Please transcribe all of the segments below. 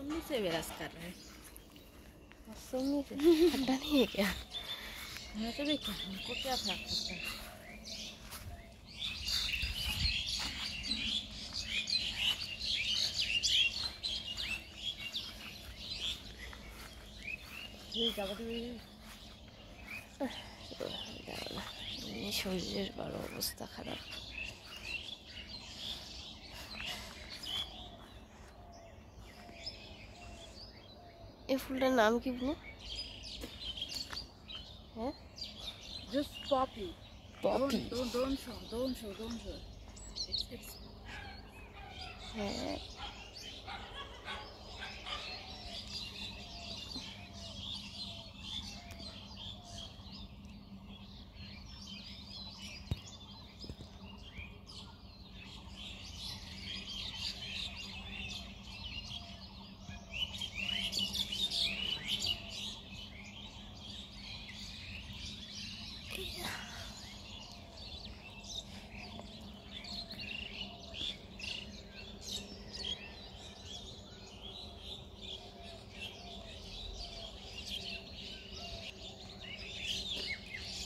मौसमी से विरस कर रहे हैं। मौसमी से ठंडा नहीं है क्या? मैं तो देखा हमको क्या फर्क पड़ता है। শরীরের বড় অবস্থা খারাপ। এই ফুলটার নাম কি বলো? হ্যাঁ, Just poppy. Poppy. Don't show. It's হ্যাঁ,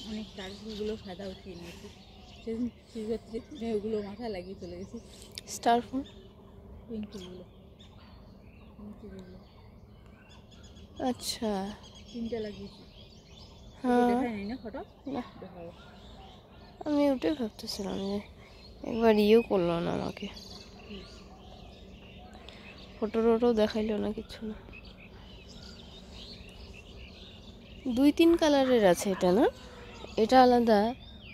অনেক ডালগুলো সাদা উঠিয়ে নিয়েছি। সেদিন শিবরাত্রি ওগুলো মাথায় লাগিয়ে চলে গেছি। স্টার ফুল, পিঙ্ক ফুলগুলো আচ্ছা। তিনটা লাগিয়েছি। হ্যাঁ, দেখাই নাই না ফটো? না, দেখাবো। আমি ওটাই ভাবতেছিলাম যে একবার ইয়েও করলো না আমাকে, ফটো টটো দেখাইলো না, কিছু না। 2-3 কালারের আছে এটা, না এটা আলাদা,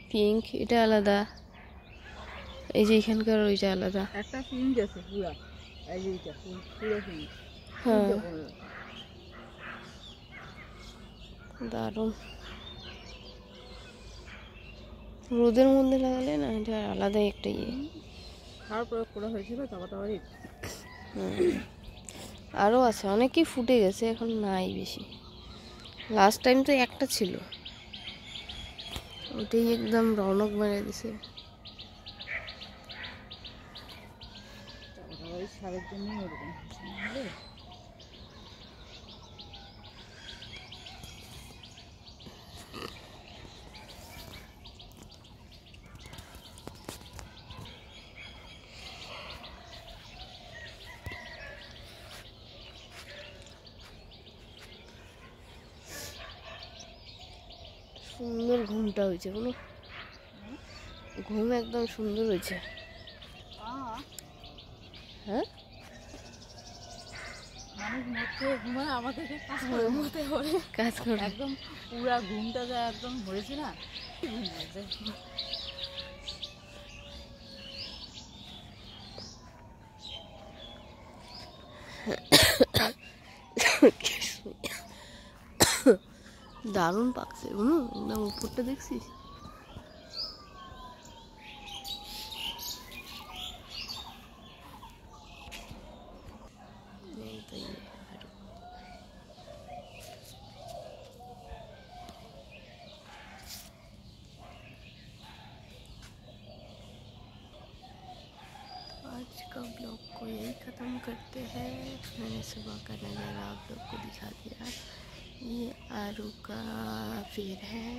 পিঙ্ক এটা আলাদা, এই যে এখানকার ওইটা আলাদা। একটা পিঙ্ক আছে পুরা, এই যে এটা পুরো পিঙ্ক। হ্যাঁ, দারুণ। রোদের মধ্যে লাগালে না এটা আলাদাই একটা ইয়ে। সার প্রয়োগ করা হয়েছিল তারপরে আরও আছে, অনেকেই ফুটে গেছে, এখন নাই বেশি। লাস্ট টাইম তো একটা ছিল, ওটাই একদম রৌনক মেরে দিছে। সারের জন্যই ওরকম সুন্দর ঘুমটা হয়েছে, বলো, ঘুম একদম সুন্দর হয়েছে। হ্যাঁ, মানুষ মধ্যে ঘুমায়, আমাদেরকে কাজ করে একদম পুরা ঘুমটা যা একদম ভরেছে না, ঘুম লাগছে। দারুণ পাকছে, বুঝলো, একদম উপরটা দেখছিস? आज का ब्लॉग को यही ख़त्म करते हैं। मैंने सुबह का नज़ारा आप लोग को दिखा दिया। ये आरू का पेड़ है।